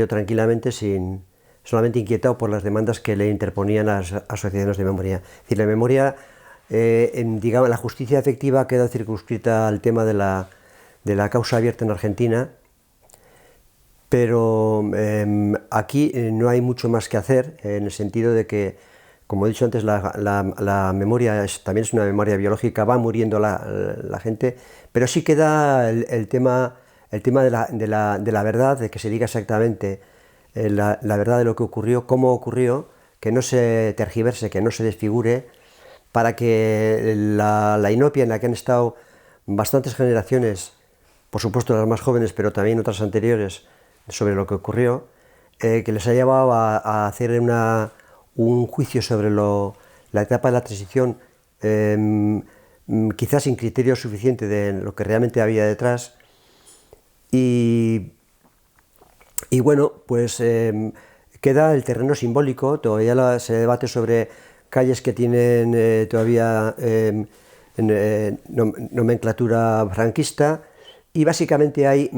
tranquilamente, solamente inquietado por las demandas que le interponían las asociaciones de memoria. Es decir, la memoria, digamos, la justicia efectiva queda circunscrita al tema de la causa abierta en Argentina, pero aquí no hay mucho más que hacer, en el sentido de que, como he dicho antes, la memoria también es una memoria biológica, va muriendo la gente, pero sí queda el tema de la verdad, de que se diga exactamente la verdad de lo que ocurrió, cómo ocurrió, que no se tergiverse, que no se desfigure, para que la inopia en la que han estado bastantes generaciones, por supuesto las más jóvenes, pero también otras anteriores, sobre lo que ocurrió, que les ha llevado a hacer un juicio sobre la etapa de la transición, quizás sin criterio suficiente de lo que realmente había detrás. Y bueno, pues queda el terreno simbólico. Todavía se debate sobre calles que tienen todavía nomenclatura franquista, y básicamente hay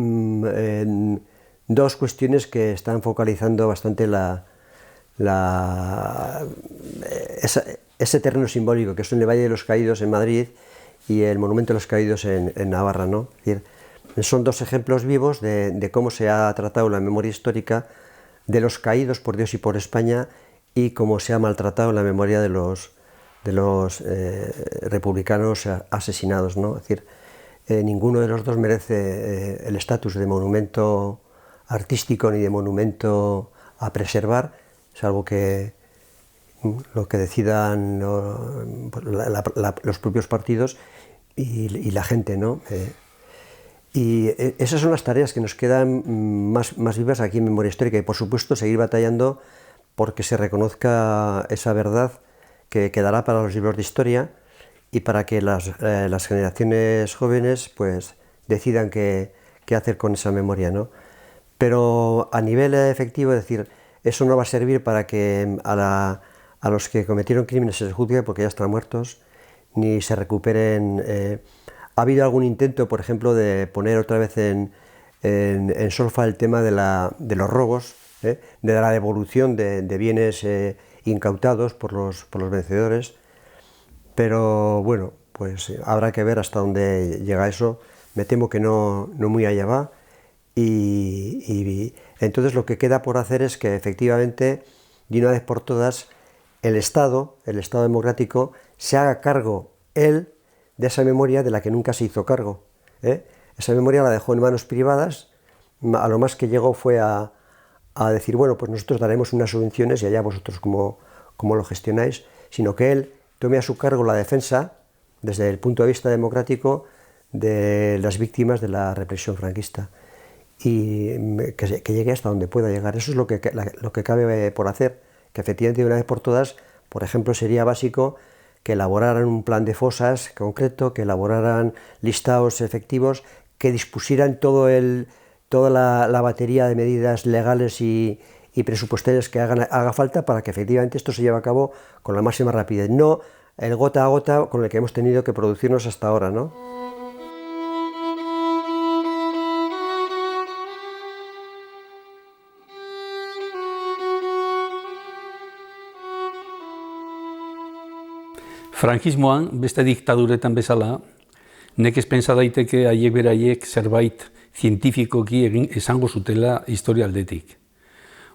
dos cuestiones que están focalizando bastante ese terreno simbólico, que son el Valle de los Caídos en Madrid y el Monumento de los Caídos en Navarra, ¿no? Es decir, son dos ejemplos vivos de cómo se ha tratado la memoria histórica de los caídos por Dios y por España, y cómo se ha maltratado la memoria de los republicanos asesinados, ¿no? Es decir, ninguno de los dos merece el estatus de monumento artístico ni de monumento a preservar, salvo que lo que decidan los propios partidos y la gente, ¿no? Y esas son las tareas que nos quedan más vivas aquí en Memoria Histórica, y por supuesto seguir batallando porque se reconozca esa verdad que quedará para los libros de historia, y para que las generaciones jóvenes pues decidan qué hacer con esa memoria, ¿no? Pero a nivel efectivo, es decir, eso no va a servir para que a los que cometieron crímenes se les juzgue, porque ya están muertos, ni se recuperen. Ha habido algún intento, por ejemplo, de poner otra vez en solfa el tema de los robos, de la devolución de bienes incautados por los vencedores, pero bueno, pues habrá que ver hasta dónde llega eso. Me temo que no muy allá va, y entonces lo que queda por hacer es que efectivamente, de una vez por todas, el Estado democrático, se haga cargo él de esa memoria de la que nunca se hizo cargo. Esa memoria la dejó en manos privadas. A lo más que llegó fue a decir, bueno, pues nosotros daremos unas subvenciones y allá vosotros cómo lo gestionáis, sino que él tome a su cargo la defensa, desde el punto de vista democrático, de las víctimas de la represión franquista, y que llegue hasta donde pueda llegar. Eso es lo que cabe por hacer, que efectivamente de una vez por todas, por ejemplo, sería básico que elaboraran un plan de fosas concreto, que elaboraran listados efectivos, que dispusieran toda la batería de medidas legales y presupuestarias que haga falta para que efectivamente esto se lleve a cabo con la máxima rapidez, no el gota a gota con el que hemos tenido que producirnos hasta ahora, ¿no? Frankismoan, beste diktaduretan bezala, nekez pentsa daiteke haiek beraiek zerbait zientifikoki esango zutela historia aldetik.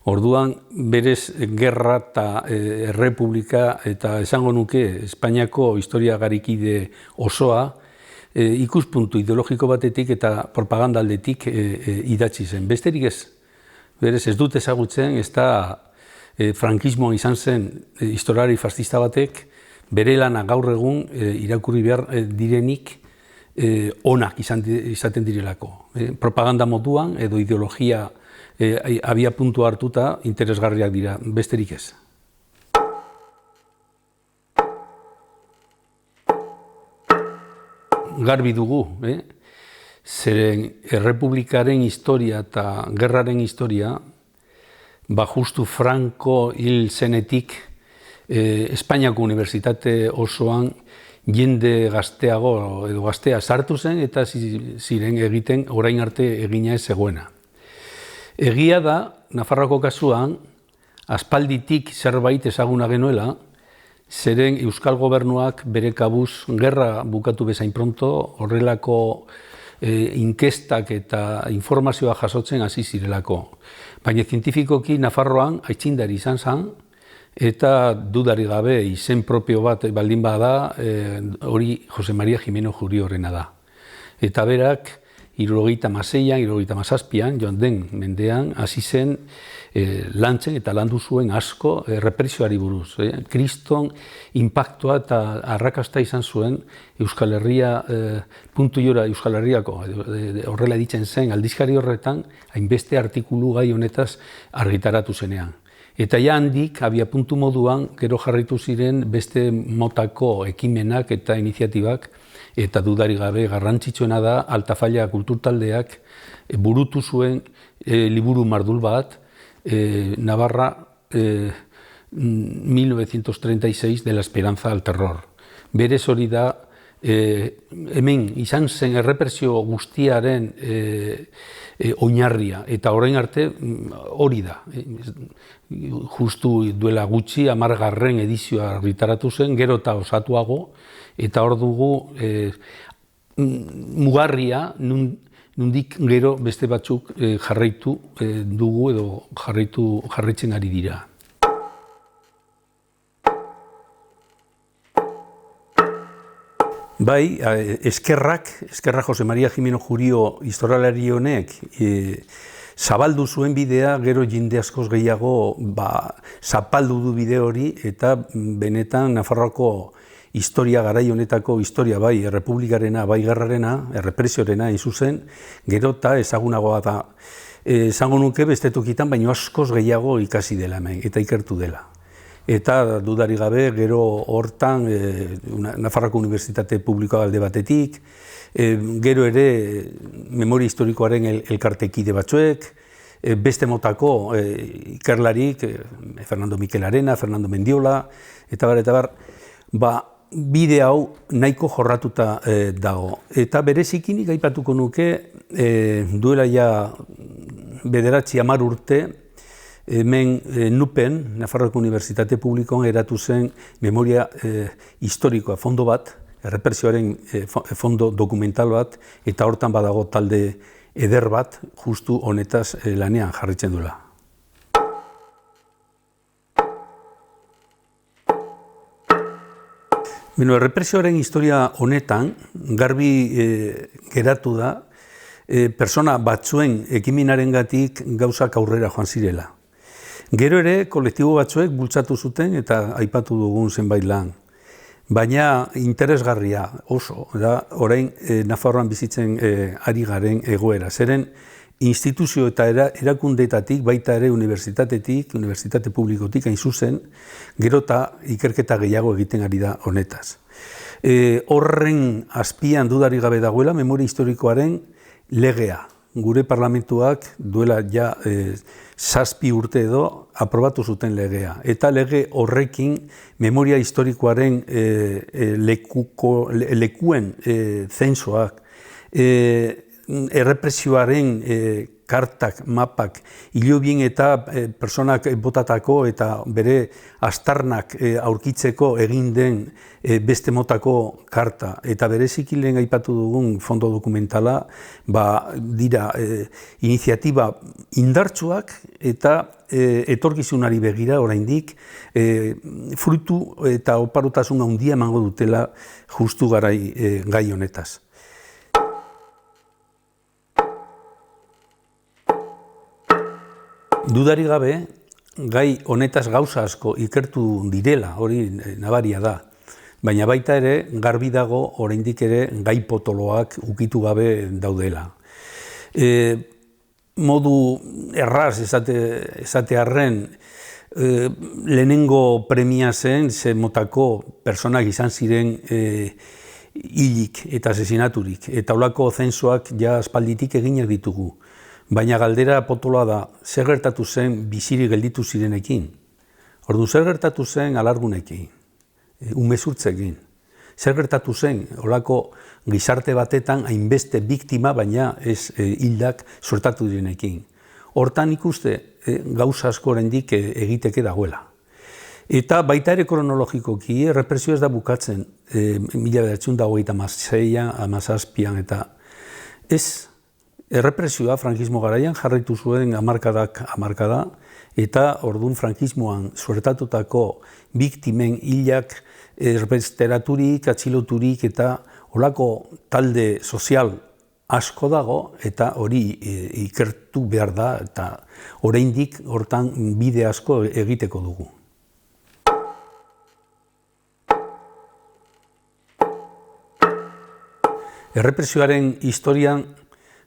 Orduan, berez gerra eta errepublika eta esango nuke Espainiako historia garikide osoa ikuspuntu ideologiko batetik eta propaganda aldetik idatzi zen. Besterik ez, berez ez dut ezagutzen, ez da frankismoan izan zen historialari fascista batek bere lana gaur egun irakurri behar direnik onak izaten direlako. Propaganda moduan edo ideologia abia puntu hartuta interesgarriak dira, besterik ez. Garbi dugu, zeren errepublikaren historia eta gerraren historia, justu Franco hil zenetik, Espainiako unibertsitate osoan jende gazteago edo gaztea sartu zen eta ziren egiten orain arte egina ez zegoena. Egia da, Nafarroako kasuan, aspalditik zerbait ezaguna genuela, zeren Euskal Gobernuak bere kabuz gerra bukatu bezain pronto, horrelako inkestak eta informazioa jasotzen hasi zirelako. Baina zientifikoki Nafarroan aitzindari izan zen, eta dudari gabe izen propio bat baldin bada, hori Jose Maria Jimeno Juri horrena da. Eta berak 76an, 77an, joan den mendean, hasi zen lantzen eta landu zuen asko represioari buruz. Kriston inpaktua eta arrakasta izan zuen Euskal Herria, puntu jora Euskal Herriako, horrela ditzen zen, aldizkari horretan, hainbeste artikulu gai honetaz argitaratu zenean. Eta ja handik, abiapuntu moduan, gero jarraitu ziren beste motako ekimenak eta iniziatibak, eta dudarik gabe garrantzitsuena da Altafalla kulturtaldeak burutu zuen liburu mardul bat, Navarra 1936 de la esperanza al terror. Berez hori da, hemen izan zen errepresio guztiaren oinarria, eta orain arte hori da. Justu duela gutxi, 10. edizioa argitaratu zen, gero eta osatuago, eta hor dugu mugarria, nundik gero beste batzuk jarraitu dugu edo jarraitzen ari dira. Bai, eskerrak Jose Maria Jimeno Jurio historialari honek zabaldu zuen bidea, gero jende askoz gehiago zapaldu du bide hori, eta benetan Nafarroako historia garai honetako historia bai errepublikarena, bai gerrarena, errepresiorena zuzen, gero eta ezagunagoa da. Esango nuke beste tokitan, baino askoz gehiago ikasi dela hemen, eta ikertu dela. Eta dudari gabe, gero hortan Nafarroako Unibertsitate Publikoa alde batetik, gero ere memoria historikoaren elkartekide batzuek, beste motako ikerlarik, Fernando Mikel Arena, Fernando Mendiola, eta bar, bide hau nahiko jorratuta dago. Eta berezikinik aipatuko nuke, duela ja 9-10 urte, hemen Nupen, Nafarroako Unibertsitate Publikoan eratu zen memoria historikoa, fondo bat, errepresioaren fondo dokumental bat, eta hortan badago talde eder bat, justu honetaz lanean jarritzen duela. Errepresioaren historia honetan, garbi geratu da, persona batzuen ekimenarengatik gauzak aurrera joan zirela. Gero ere, kolektibo batzuek bultzatu zuten eta aipatu dugun zenbait lan. Baina interesgarria oso, orain Nafarroan bizitzen ari garen egoera. Zeren instituzio eta erakundeetatik, baita ere unibertsitatetik, unibertsitate publikotik hain zuzen, gero eta ikerketa gehiago egiten ari da honetaz. Horren azpian dudarik gabe dagoela memoria historikoaren legea. Gure parlamentuak duela ja 7 urte edo aprobatu zuten legea. Eta lege horrekin memoria historikoaren lekuen zensoak, errepresioaren kartak, mapak, hilobien eta personak botatako eta bere astarnak aurkitzeko egin den beste motako karta. Eta bereziki lehen aipatu dugun fondo dokumentala dira iniziatiba indartsuak eta etorkizunari begira oraindik frutu eta oparotasun handia emango dutela justu gai honetaz. Dudarik gabe, gai honetaz gauza asko ikertu direla, hori nabaria da. Baina baita ere, garbi dago oraindik ere gai potoloak ukitu gabe daudela. Modu erraz esatearren, lehenengo premia zen, ze motako personak izan ziren hilik eta asesinaturik. Eta holako zensoak ja aspalditik eginak ditugu. Baina galdera potoloa da, zer gertatu zen bizirik gelditu zirenekin? Orduan, zer gertatu zen alargunekin, umezurtzekin? Zer gertatu zen holako gizarte batetan hainbeste biktima, baina ez hildak suertatu direnekin? Hortan ikuste gauza asko oraindik egiteke dagoela. Eta baita ere kronologikoki, errepresio ez da bukatzen 1926an, 1927an, eta ez errepresioa frankismo garaian jarraitu zuen hamarkada, eta orduan frankismoan suertatutako biktimen hilak erbesteraturik, atxiloturik eta holako talde sozial asko dago eta hori ikertu behar da eta oraindik hortan bide asko egiteko dugu. Errepresioaren historian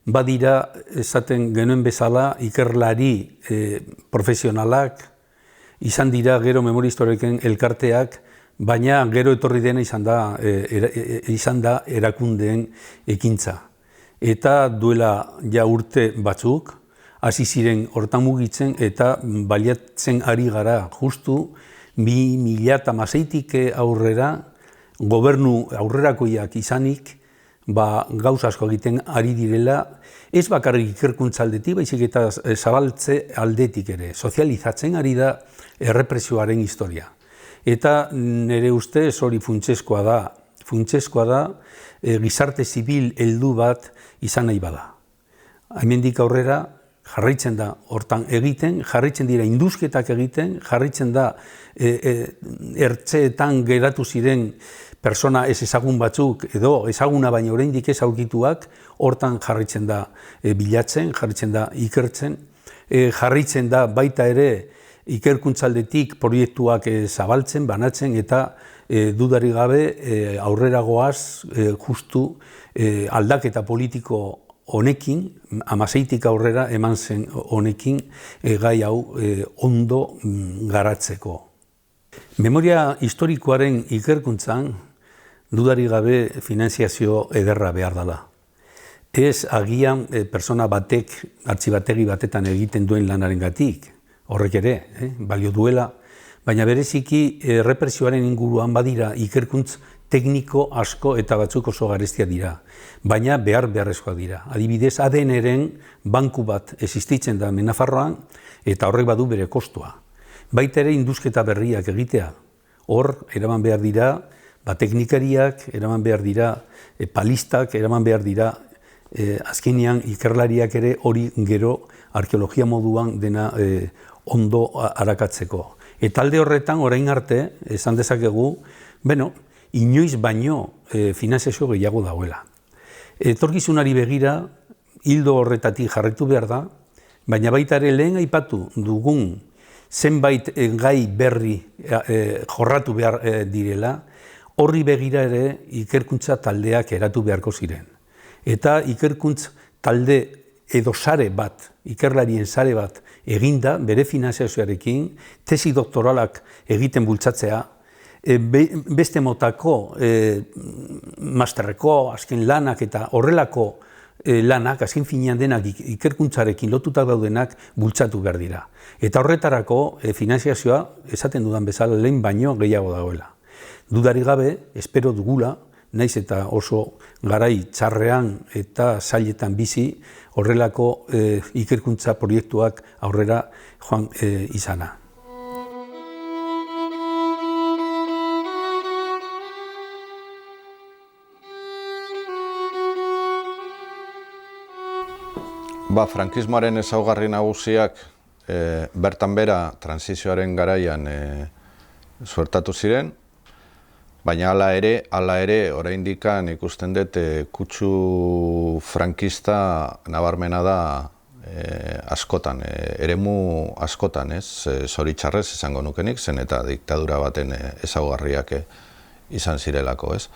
badira esaten genuen bezala ikerlari profesionalak, izan dira gero memoria historikoen elkarteak, baina gero etorri dena izan da erakundeen ekintza. Eta duela ja urte batzuk, hasi ziren hortan mugitzen eta baliatzen ari gara justu 2016tik aurrera, gobernu aurrerakoiak izanik, gauza asko egiten ari direla, ez bakarrik ikerkuntza aldetik, baizik eta zabaltze aldetik ere, sozializatzen ari da errepresioaren historia. Eta nire ustez hori funtsezkoa da gizarte zibil heldu bat izan nahi bada. Hemendik aurrera jarraitzen da hortan egiten, jarraitzen dira indusketak egiten, jarraitzen da ertzeetan geratu ziren persona ez ezagun batzuk edo ezaguna baina oraindik ez aurkituak, hortan jarraitzen da bilatzen, jarraitzen da ikertzen, jarraitzen da baita ere ikerkuntzaldetik proiektuak zabaltzen, banatzen eta dudari gabe aurrera goaz justu aldaketa politiko honekin, 16tik aurrera eman zen honekin gai hau ondo garatzeko. Memoria historikoaren ikerkuntzan dudari gabe finanziazio ederra behar dela. Ez agian persona batek, artxibategi batetan egiten duen lanarengatik, horrek ere, balio duela, baina bereziki errepresioaren inguruan badira ikerkuntz tekniko asko eta batzuk oso garestia dira, baina beharrezkoak dira. Adibidez, ADN-ren banku bat existitzen da Nafarroan eta horrek badu bere kostua. Baita ere indusketa berriak egitea. Hor, eraman behar dira, teknikariak, eraman behar dira, palistak, eraman behar dira, azkenean ikerlariak ere hori gero arkeologia moduan dena ondo arakatzeko. Eta alde horretan, orain arte, esan dezakegu, inoiz baino finanziazio gehiago dagoela. Etorkizunari begira, hildo horretatik jarraitu behar da, baina baita ere lehen aipatu dugun zenbait gai berri jorratu behar direla, horri begira ere ikerkuntza taldeak eratu beharko ziren. Eta ikerkuntz talde edo sare bat, ikerlarien sare bat eginda, bere finanziazioarekin, tesi doktoralak egiten bultzatzea, beste motako masterreko, azken lanak eta horrelako lanak, azken finean denak ikerkuntzarekin lotutak daudenak bultzatu behar dira. Eta horretarako finanziazioa, esaten dudan bezala, lehen baino gehiago dagoela. Dudari gabe, espero dugula, naiz eta oso garai txarrean eta zailetan bizi, horrelako ikerkuntza proiektuak aurrera joan izana. Frankismoaren ezaugarri nagusiak bertan bera transizioaren garaian suertatu ziren, baina hala ere oraindik ikusten dut kutsu frankista nabarmena da askotan, eremu askotan, zoritxarrez izango nukenik, zen eta diktadura baten ezaugarriak izan zirelako, ez?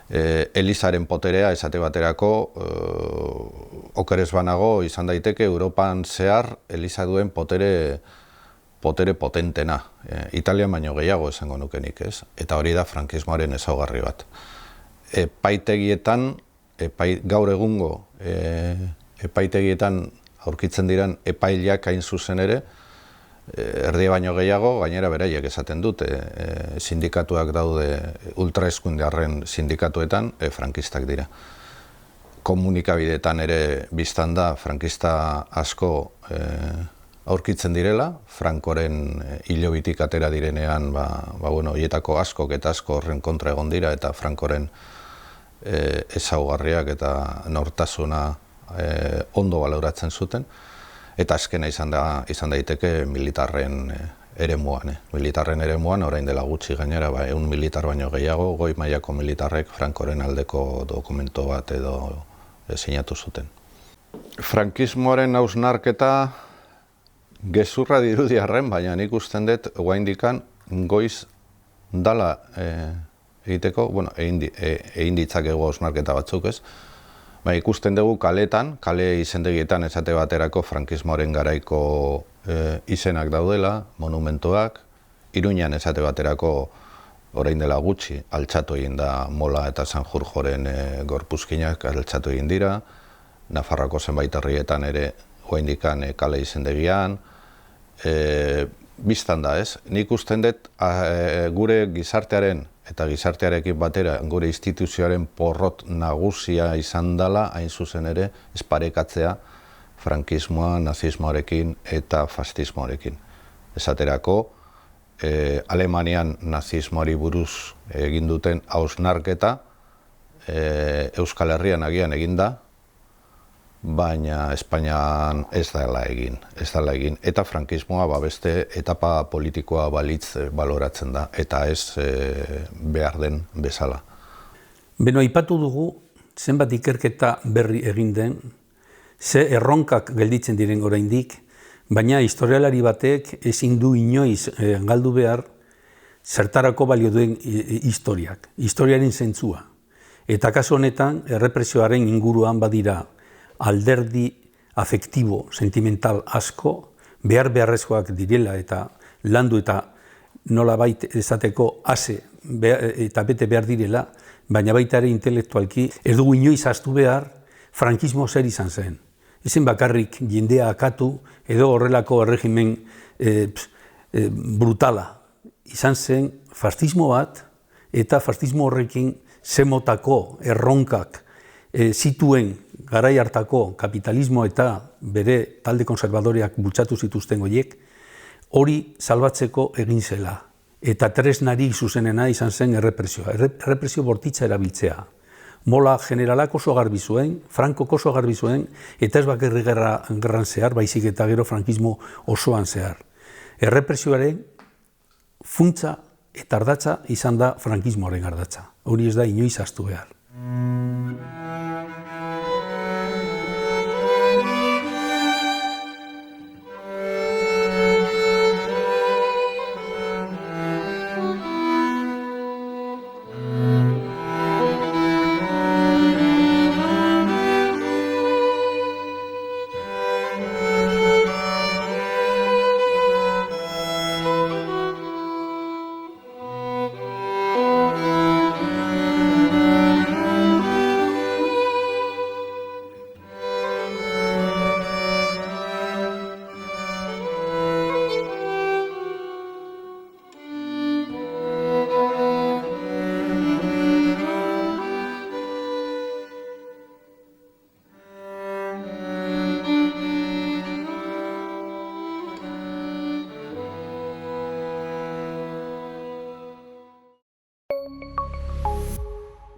Elizaren poterea esate baterako okerez banago izan daiteke Europan zehar Eliza duen potere potentena. Italian baino gehiago esango nukenik, ez? Eta hori da frankismoaren ezaugarri bat. Epaitegietan, gaur egungo epaitegietan aurkitzen diren epaileak hain zuzen ere, erdia baino gehiago, gainera beraiek esaten dute, sindikatuak daude ultraeskundearren sindikatuetan, frankistak dira. Komunikabideetan ere biztan da, frankista asko aurkitzen direla, Frankoren hilobitik atera direnean, horietako askok eta asko horren kontra egon dira, eta Frankoren ezaugarriak eta nortasuna ondo baloratzen zuten. Eta azkena izan daiteke militarren eremuan. Militarren eremuan, orain dela gutxi gainera, 100 militar baino gehiago, goi mailako militarrek Frankoren aldeko dokumento bat edo sinatu zuten. Frankismoaren hausnarketa gezurra dirudi arren, baina nik usten dut oraindikan goiz dala egiteko, egin ditzakegu hausnarketa batzuk, ez? Ikusten dugu kaletan, kale izendegietan esate baterako frankismoaren garaiko izenak daudela, monumentoak, Iruñan esate baterako orain dela gutxi, altxatu egin da Mola eta Sanjurjoren gorpuzkinak altxatu egin dira, Nafarroako zenbait herrietan ere oraindikan kale izendegian, biztan da, ez? Nik usten dut gure gizartearen eta gizartearekin batera gure instituzioaren porrot nagusia izan dela, hain zuzen ere, esparekatzea frankismoa, nazismoarekin eta fascismoarekin. Esaterako, Alemanian nazismoari buruz egin duten hausnarketa Euskal Herrian agian egin da, baina Espainian ez dela egin. Eta frankismoa beste etapa politikoa balitz baloratzen da, eta ez behar den bezala. Beno, aipatu dugu zenbat ikerketa berri egin den, ze erronkak gelditzen diren oraindik, baina historialari batek ezin du inoiz galdu behar zertarako balio duen historiak, historiaren zentzua. Eta kasu honetan, errepresioaren inguruan badira alderdi afektibo, sentimental asko, beharrezkoak direla eta landu eta nolabait esateko ase eta bete behar direla, baina baita ere intelektualki ez dugu inoiz ahaztu behar frankismo zer izan zen. Ezen bakarrik jendea akatu edo horrelako erregimen brutala. Izan zen fascismo bat eta fascismo horrekin zemotako erronkak zituen garai hartako kapitalismo eta bere talde konservadoreak bultzatu zituzten horiek, hori salbatzeko egin zela. Eta tresnari zuzenena izan zen errepresioa. Errepresio bortitza erabiltzea. Mola generalak oso garbi zuen, Frankok oso garbi zuen, eta ez bakarrik gerran zehar, baizik eta gero frankismo osoan zehar. Errepresioaren funtsa eta ardatza izan da frankismoaren ardatza. Hori ez da inoiz ahaztu behar.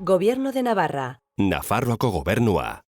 Gobierno de Navarra. Nafarroako gobernua.